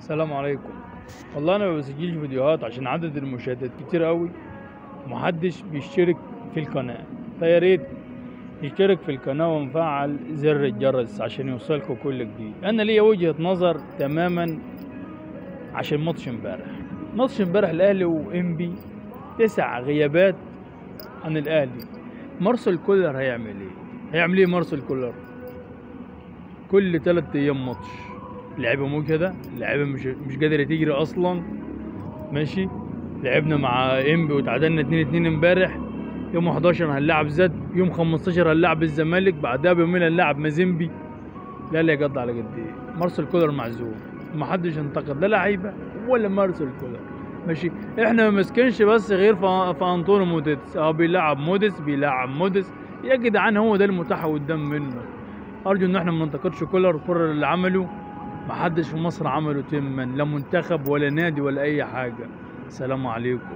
السلام عليكم. والله انا ما بسجلش فيديوهات عشان عدد المشاهدات كتير قوي ومحدش بيشترك في القناه، فيا ريت يشترك في القناه ومفعل زر الجرس عشان يوصلكوا كل جديد. انا ليا وجهة نظر تماما عشان ماتش امبارح الاهلي وانبي 9 غيابات عن الاهلي. مارسيل كولر هيعمل ايه مارسيل كولر؟ كل 3 ايام ماتش، لعيبه مجهده، لعيبه مش قادره تجري اصلا. ماشي، لعبنا مع انبي وتعادلنا 2-2 امبارح. يوم 11 هنلعب زد، يوم 15 هنلعب الزمالك، بعدها بيومين هنلعب مازيمبي. لا لا، قد على قد ايه. مارسيل كولر معزول، محدش انتقد لا لعيبه ولا مارسيل كولر. ماشي، احنا ما ماسكينش بس غير في انطونيو موديس. بيلعب موديس. يا جدعان، هو ده المتاح قدام منه. ارجو ان احنا ما ننتقدش كولر اللي عمله. محدش في مصر عمله تما، لا منتخب ولا نادي ولا اي حاجه. السلام عليكم.